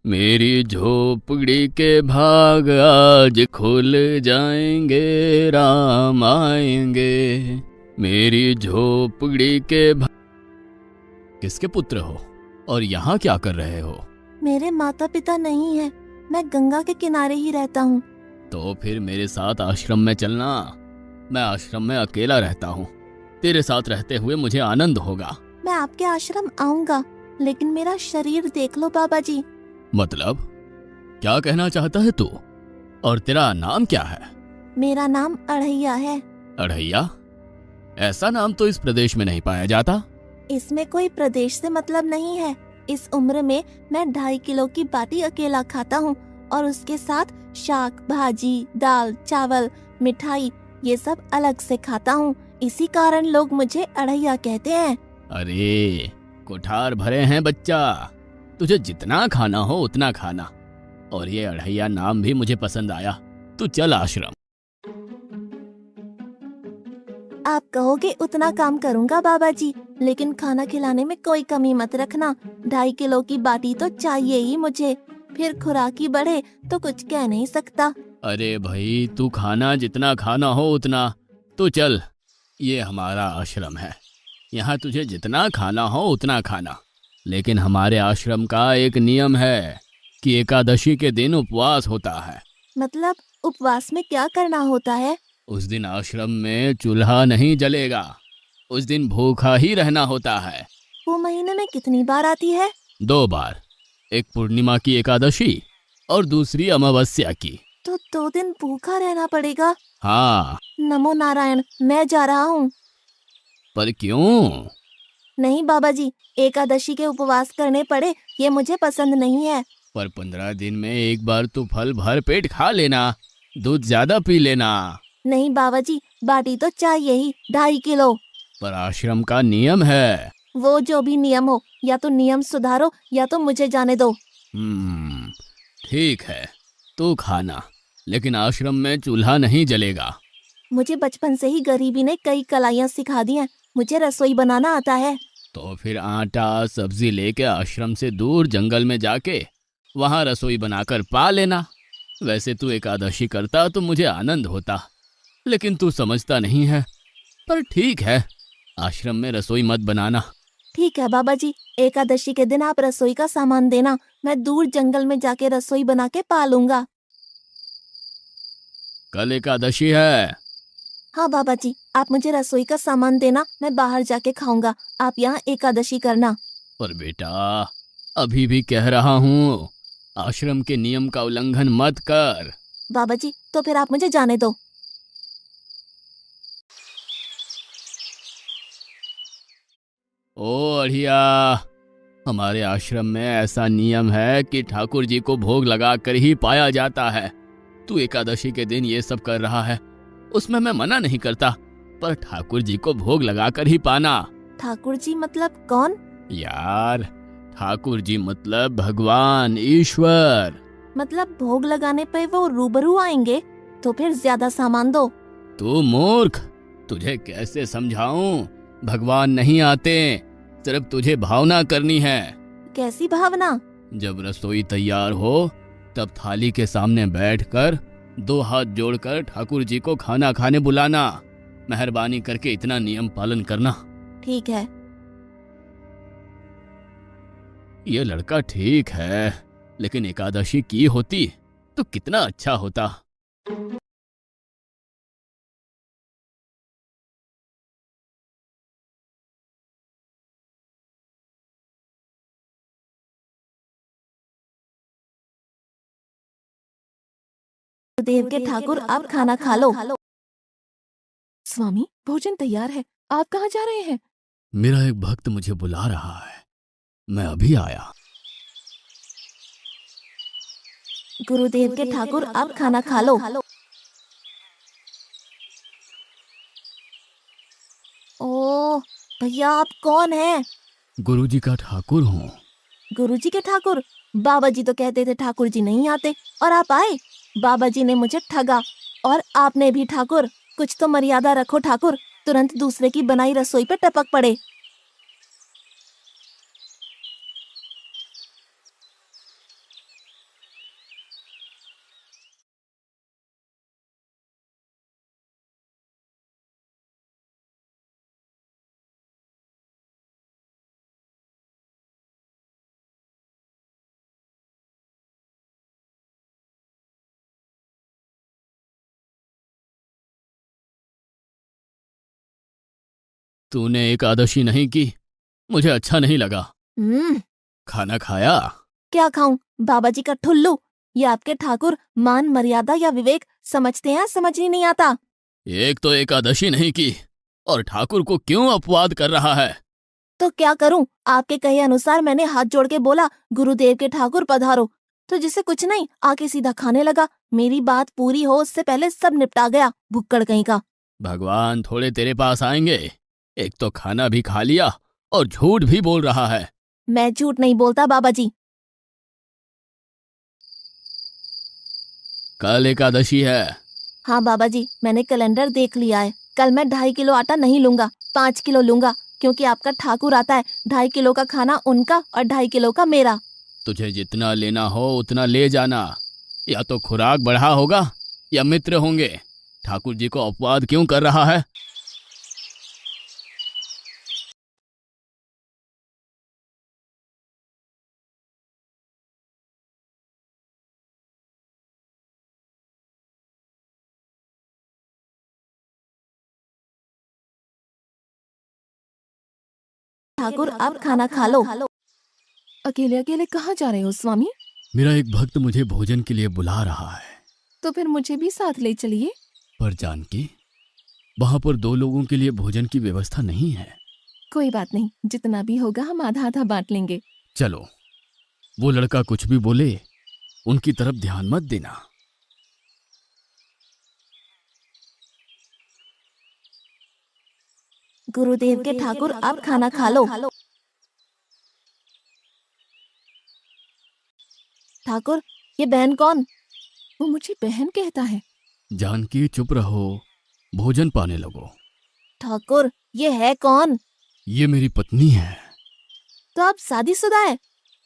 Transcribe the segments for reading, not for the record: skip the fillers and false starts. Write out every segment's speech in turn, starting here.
मेरी झोपड़ी के भाग आज खुल जाएंगे, राम आएंगे। मेरी झोपड़ी के भाग। किसके पुत्र हो और यहाँ क्या कर रहे हो? मेरे माता पिता नहीं है, मैं गंगा के किनारे ही रहता हूँ। तो फिर मेरे साथ आश्रम में चलना। मैं आश्रम में अकेला रहता हूँ, तेरे साथ रहते हुए मुझे आनंद होगा। मैं आपके आश्रम आऊंगा, लेकिन मेरा शरीर देख लो बाबा जी। मतलब क्या कहना चाहता है तू? और तेरा नाम क्या है? मेरा नाम अढ़ैया है। अढ़ैया? ऐसा नाम तो इस प्रदेश में नहीं पाया जाता। इसमें कोई प्रदेश से मतलब नहीं है। इस उम्र में मैं 2.5 किलो की बाटी अकेला खाता हूँ और उसके साथ शाक भाजी, दाल, चावल, मिठाई ये सब अलग से खाता हूँ। इसी कारण लोग मुझे अढ़ैया कहते हैं। अरे कुठार भरे हैं बच्चा, तुझे जितना खाना हो उतना खाना। और ये अढ़ैया नाम भी मुझे पसंद आया। तू चल आश्रम। आप कहोगे उतना काम करूँगा बाबा जी, लेकिन खाना खिलाने में कोई कमी मत रखना। 2.5 किलो की बाटी तो चाहिए ही मुझे, फिर खुराकी बढ़े तो कुछ कह नहीं सकता। अरे भाई, तू खाना जितना खाना हो उतना। तो चल, ये हमारा आश्रम है, यहाँ तुझे जितना खाना हो उतना खाना। लेकिन हमारे आश्रम का एक नियम है कि एकादशी के दिन उपवास होता है। मतलब उपवास में क्या करना होता है? उस दिन आश्रम में चूल्हा नहीं जलेगा, उस दिन भूखा ही रहना होता है। वो महीने में कितनी बार आती है? 2 बार, एक पूर्णिमा की एकादशी और दूसरी अमावस्या की। तो 2 दिन भूखा रहना पड़ेगा। हाँ। नमो नारायण, मैं जा रहा हूँ। पर क्यों? नहीं बाबा जी, एकादशी के उपवास करने पड़े ये मुझे पसंद नहीं है। पर 15 दिन में एक बार तो फल भर पेट खा लेना, दूध ज्यादा पी लेना। नहीं बाबा जी, बाटी तो चाहिए ही 2.5 किलो। पर आश्रम का नियम है। वो जो भी नियम हो, या तो नियम सुधारो या तो मुझे जाने दो। हम्म, ठीक है, तू खाना, लेकिन आश्रम में चूल्हा नहीं जलेगा। मुझे बचपन से ही गरीबी ने कई कलाइयाँ सिखा दी हैं। मुझे रसोई बनाना आता है। तो फिर आटा सब्जी लेके आश्रम से दूर जंगल में जाके वहां रसोई बनाकर पा लेना। वैसे तू एकादशी करता तो मुझे आनंद होता, लेकिन तू समझता नहीं है। पर ठीक है, आश्रम में रसोई मत बनाना। ठीक है बाबा जी, एकादशी के दिन आप रसोई का सामान देना, मैं दूर जंगल में जाके रसोई बना के पा लूंगा। कल एकादशी है। हाँ बाबा जी, आप मुझे रसोई का सामान देना, मैं बाहर जाके खाऊंगा। आप यहाँ एकादशी करना। पर बेटा, अभी भी कह रहा हूँ, आश्रम के नियम का उल्लंघन मत कर। बाबा जी, तो फिर आप मुझे जाने दो। ओ अढ़िया, हमारे आश्रम में ऐसा नियम है कि ठाकुर जी को भोग लगा कर ही पाया जाता है। तू एकादशी के दिन ये सब कर रहा है, उसमें मैं मना नहीं करता, पर ठाकुर जी को भोग लगा कर ही पाना। ठाकुर जी मतलब कौन? यार, ठाकुर जी मतलब भगवान ईश्वर। मतलब भोग लगाने पे वो रूबरू आएंगे? तो फिर ज्यादा सामान दो। तू मूर्ख, तुझे कैसे समझाऊं? भगवान नहीं आते, सिर्फ तुझे भावना करनी है। कैसी भावना? जब रसोई तैयार हो तब थाली के सामने बैठकर 2 हाथ जोड़कर ठाकुर जी को खाना खाने बुलाना। मेहरबानी करके इतना नियम पालन करना। ठीक है। ये लड़का ठीक है, लेकिन एकादशी की होती तो कितना अच्छा होता। देव के ठाकुर, आप खाना खा लो। स्वामी, भोजन तैयार है, आप कहाँ जा रहे हैं? मेरा एक भक्त मुझे बुला रहा है, मैं अभी आया। गुरुदेव के ठाकुर, आप खाना खा लो। ओह भैया, आप कौन हैं? गुरुजी का ठाकुर हूँ। गुरुजी के ठाकुर? बाबा जी तो कहते थे ठाकुर जी नहीं आते, और आप आए। बाबा जी ने मुझे ठगा, और आपने भी ठाकुर। कुछ तो मर्यादा रखो ठाकुर, तुरंत दूसरे की बनाई रसोई पे टपक पड़े। तूने एकादशी नहीं की, मुझे अच्छा नहीं लगा। खाना खाया? क्या खाऊं? बाबा जी का ठुल्लू। ये आपके ठाकुर मान मर्यादा या विवेक समझते हैं, समझ ही नहीं आता। एक तो एकादशी नहीं की और ठाकुर को क्यों अपवाद कर रहा है? तो क्या करूं? आपके कहे अनुसार मैंने हाथ जोड़ के बोला, गुरुदेव के ठाकुर पधारो, तो जिसे कुछ नहीं आके सीधा खाने लगा। मेरी बात पूरी हो उससे पहले सब निपटा गया, भुक्कड़ कहीं का। भगवान थोड़े तेरे पास आएंगे। एक तो खाना भी खा लिया और झूठ भी बोल रहा है। मैं झूठ नहीं बोलता बाबा जी। कल एकादशी है। हाँ बाबा जी, मैंने कैलेंडर देख लिया है। कल मैं 2.5 किलो आटा नहीं लूंगा, 5 किलो लूंगा, क्योंकि आपका ठाकुर आता है। 2.5 किलो का खाना उनका और 2.5 किलो का मेरा। तुझे जितना लेना हो उतना ले जाना। या तो खुराक बढ़ा होगा या मित्र होंगे। ठाकुर जी को अपवाद क्यों कर रहा है? ठाकुर आप खाना खा लो। अकेले अकेले कहाँ जा रहे हो स्वामी? मेरा एक भक्त मुझे भोजन के लिए बुला रहा है। तो फिर मुझे भी साथ ले चलिए। पर जानकी, वहां पर 2 लोगों के लिए भोजन की व्यवस्था नहीं है। कोई बात नहीं, जितना भी होगा हम आधा आधा बांट लेंगे। चलो, वो लड़का कुछ भी बोले उनकी तरफ ध्यान मत देना। गुरुदेव के ठाकुर आप खाना खा लो। ठाकुर, ये बहन कौन? वो मुझे बहन कहता है। जानकी चुप रहो, भोजन पाने लगो। ठाकुर, ये है कौन? ये मेरी पत्नी है। तो आप शादीशुदा है?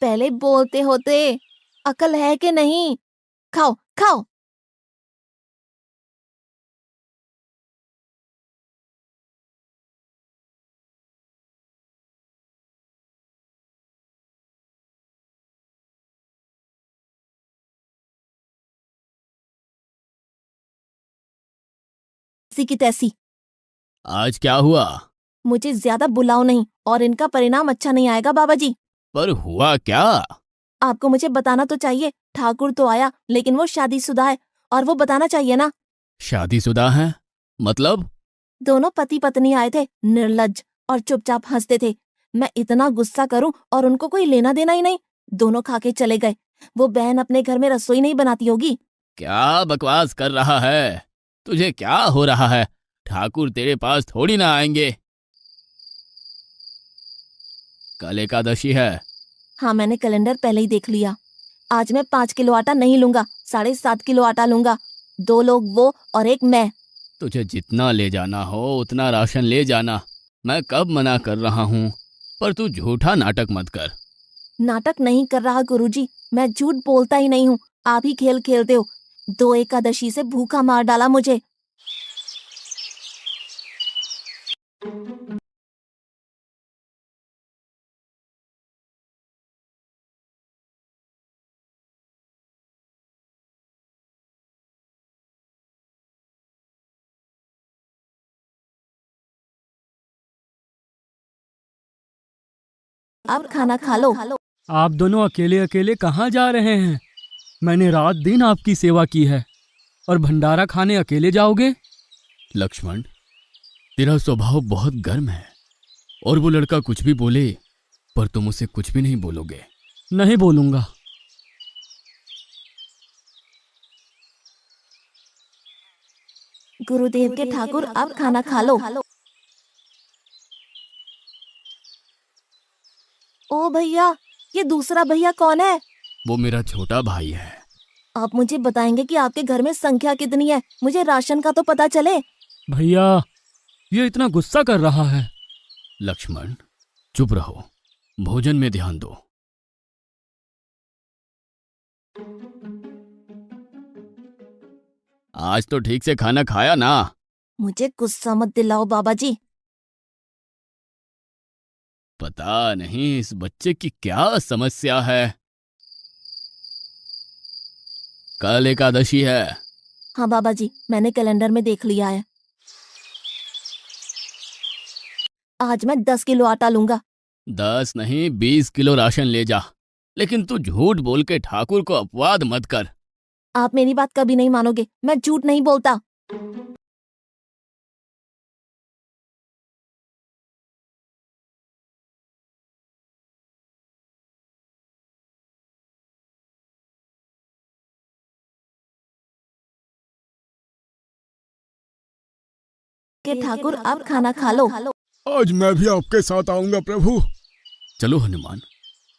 पहले बोलते होते। अकल है कि नहीं? खाओ खाओ। ऐसी की तैसी। आज क्या हुआ? मुझे ज्यादा बुलाओ नहीं, और इनका परिणाम अच्छा नहीं आएगा बाबा जी। पर हुआ क्या? आपको मुझे बताना तो चाहिए। ठाकुर तो आया, लेकिन वो शादीशुदा है, और वो बताना चाहिए ना। शादीशुदा है? मतलब? दोनों पति पत्नी आए थे, निर्लज्ज, और चुपचाप हंसते थे। मैं इतना गुस्सा करूं और उनको कोई लेना देना ही नहीं। दोनों खा के चले गए। वो बहन अपने घर में रसोई नहीं बनाती होगी। क्या बकवास कर रहा है? तुझे क्या हो रहा है? ठाकुर तेरे पास थोड़ी ना आएंगे। कल एकादशी है। हाँ, मैंने कैलेंडर पहले ही देख लिया। आज मैं 5 किलो आटा नहीं लूंगा, 7.5 किलो आटा लूंगा। 2 लोग वो और एक मैं। तुझे जितना ले जाना हो उतना राशन ले जाना। मैं कब मना कर रहा हूँ, पर तू झूठा नाटक मत कर। नाटक नहीं कर रहा गुरुजी, मैं झूठ बोलता ही नहीं हूँ। आप ही खेल खेलते हो। 2 एकादशी से भूखा मार डाला मुझे। आप खाना खा लो। आप दोनों अकेले अकेले कहाँ जा रहे हैं? मैंने रात दिन आपकी सेवा की है और भंडारा खाने अकेले जाओगे? लक्ष्मण, तेरा स्वभाव बहुत गर्म है और वो लड़का कुछ भी बोले पर तुम उसे कुछ भी नहीं बोलोगे। नहीं बोलूंगा। गुरुदेव के ठाकुर आप खाना खा लो। ओ भैया, ये दूसरा भैया कौन है? वो मेरा छोटा भाई है। आप मुझे बताएंगे कि आपके घर में संख्या कितनी है? मुझे राशन का तो पता चले। भैया, ये इतना गुस्सा कर रहा है। लक्ष्मण, चुप रहो, भोजन में ध्यान दो। आज तो ठीक से खाना खाया ना? मुझे गुस्सा मत दिलाओ बाबा जी। पता नहीं इस बच्चे की क्या समस्या है। कल एकादशी है। हाँ बाबा जी, मैंने कैलेंडर में देख लिया है। आज मैं 10 किलो आटा लूंगा। 10 नहीं 20 किलो राशन ले जा, लेकिन तू झूठ बोल के ठाकुर को अपवाद मत कर। आप मेरी बात कभी नहीं मानोगे, मैं झूठ नहीं बोलता। के ठाकुर आप खाना खा लो। आज मैं भी आपके साथ आऊंगा प्रभु। चलो हनुमान,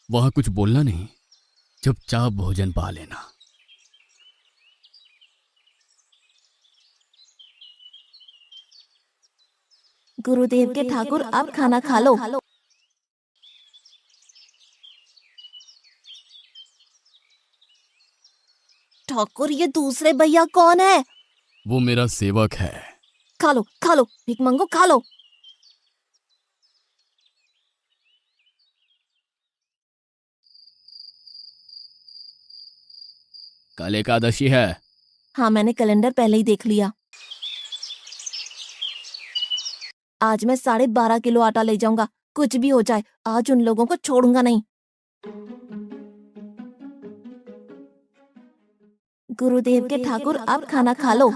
वहां कुछ बोलना नहीं, चुपचाप भोजन पा लेना। गुरुदेव के ठाकुर आप खाना खा लो। ठाकुर ये दूसरे भैया कौन है? वो मेरा सेवक है। खा लो भीख मंगो, खा लो। कल एकादशी है। हाँ, मैंने कैलेंडर पहले ही देख लिया। आज मैं 12.5 किलो आटा ले जाऊंगा, कुछ भी हो जाए आज उन लोगों को छोड़ूंगा नहीं। गुरुदेव के ठाकुर आप खाना खा लो।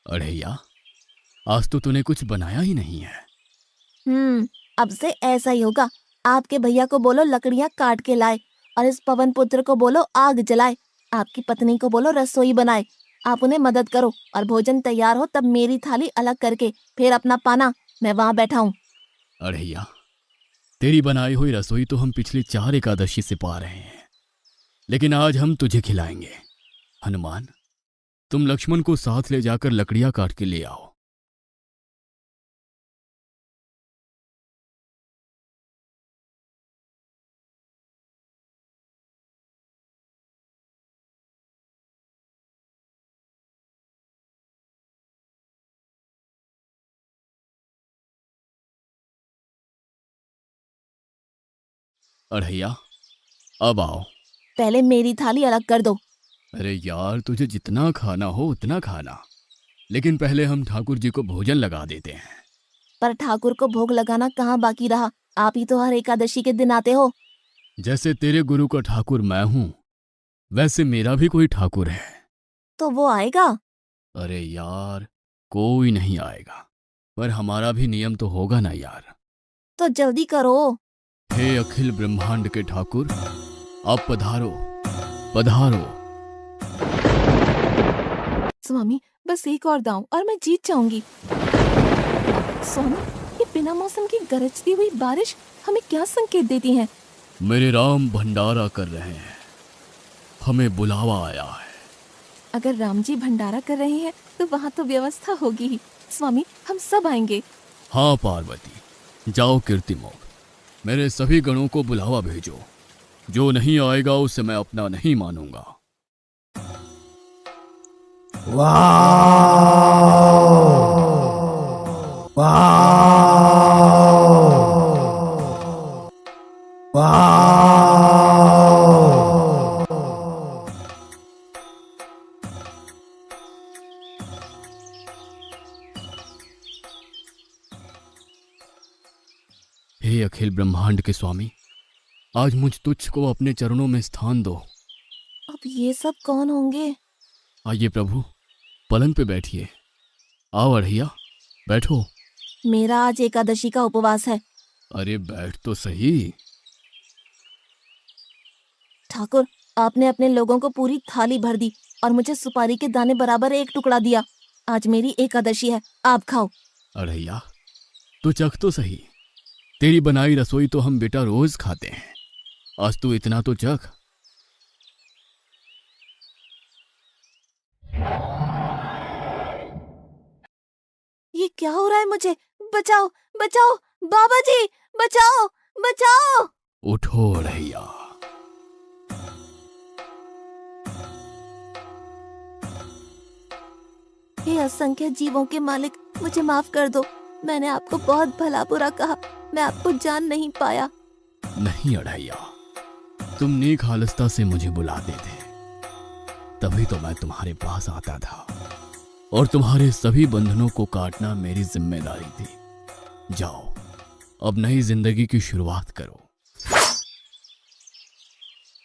अढ़ैया, आज तो तूने कुछ बनाया ही नहीं है। अब से ऐसा ही होगा। आपके भैया को बोलो लकड़ियां काट के लाए, और इस पवन पुत्र को बोलो आग जलाए। आपकी पत्नी को बोलो रसोई बनाए। आप उन्हें मदद करो, और भोजन तैयार हो तब मेरी थाली अलग करके फिर अपना पाना, मैं वहां बैठा हूँ। अढ़ैया, तेरी बनाई हुई रसोई तो हम पिछली 4 एकादशी से पा रहे हैं, लेकिन आज हम तुझे खिलाएंगे। हनुमान, तुम लक्ष्मण को साथ ले जाकर लकड़ियां काट के ले आओ। अढ़ैया, अब आओ। पहले मेरी थाली अलग कर दो। अरे यार, तुझे जितना खाना हो उतना खाना, लेकिन पहले हम ठाकुर जी को भोजन लगा देते हैं। पर ठाकुर को भोग लगाना कहाँ बाकी रहा? आप ही तो हर एकादशी के दिन आते हो। जैसे तेरे गुरु का ठाकुर मैं हूं, वैसे मेरा भी कोई ठाकुर है। तो वो आएगा? अरे यार, कोई नहीं आएगा, पर हमारा भी नियम तो होगा ना यार। तो जल्दी करो। हे अखिल ब्रह्मांड के ठाकुर, आप पधारो पधारो। स्वामी, बस एक और दांव और मैं जीत जाऊंगी। स्वामी, ये बिना मौसम की गरजती हुई बारिश हमें क्या संकेत देती है? मेरे राम भंडारा कर रहे हैं, हमें बुलावा आया है। अगर राम जी भंडारा कर रहे हैं तो वहाँ तो व्यवस्था होगी ही। स्वामी, हम सब आएंगे। हाँ पार्वती, जाओ कीर्तिमोग, मेरे सभी गणों को बुलावा भेजो। जो नहीं आएगा उसे मैं अपना नहीं मानूंगा। हे अखिल ब्रह्मांड के स्वामी, आज मुझ तुच्छ को अपने चरणों में स्थान दो। अब ये सब कौन होंगे? आइए प्रभु, पलंग पे बैठिए। आओ अढ़ैया, बैठो। मेरा आज एकादशी का उपवास है। अरे बैठ तो सही। ठाकुर, आपने अपने लोगों को पूरी थाली भर दी और मुझे सुपारी के दाने बराबर एक टुकड़ा दिया। आज मेरी एकादशी है, आप खाओ। अढ़ैया, तू चख तो सही। तेरी बनाई रसोई तो हम बेटा रोज खाते हैं, आज तू इतना तो चख। ये क्या हो रहा है मुझे? बचाओ बचाओ, बाबा जी बचाओ बचाओ। उठो अढ़ैया। हे असंख्य जीवों के मालिक, मुझे माफ कर दो। मैंने आपको बहुत भला बुरा कहा, मैं आपको जान नहीं पाया। नहीं अढ़ैया, तुम नेक हालस्ता से मुझे बुलाते थे, तभी तो मैं तुम्हारे पास आता था और तुम्हारे सभी बंधनों को काटना मेरी जिम्मेदारी थी। जाओ, अब नई जिंदगी की शुरुआत करो।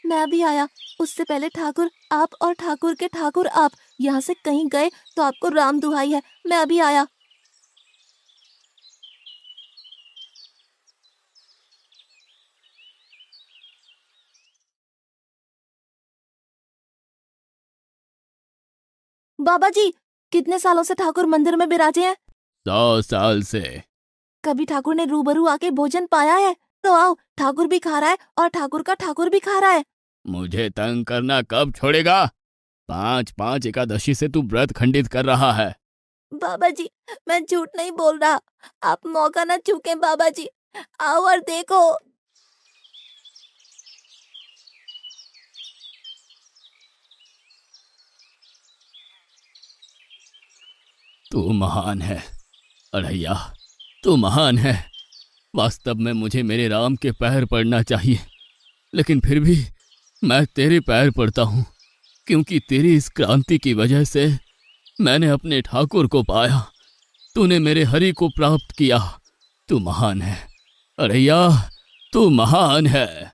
मैं भी आया। उससे पहले ठाकुर आप और ठाकुर के ठाकुर आप यहाँ से कहीं गए तो आपको राम दुहाई है, मैं अभी आया। बाबा जी, कितने सालों से ठाकुर मंदिर में बिराजे हैं? 100 साल से। कभी ठाकुर ने रूबरू आके भोजन पाया है? तो आओ, ठाकुर भी खा रहा है और ठाकुर का ठाकुर भी खा रहा है। मुझे तंग करना कब छोड़ेगा? 5-5 एकादशी से तू व्रत खंडित कर रहा है। बाबा जी, मैं झूठ नहीं बोल रहा। आप मौका ना चूकें बाबा जी। आओ और देखो। तू महान है अड़ैया, तू महान है। वास्तव में मुझे मेरे राम के पैर पड़ना चाहिए, लेकिन फिर भी मैं तेरे पैर पड़ता हूँ, क्योंकि तेरी इस क्रांति की वजह से मैंने अपने ठाकुर को पाया। तूने मेरे हरि को प्राप्त किया। तू महान है अड़ैया, तू महान है।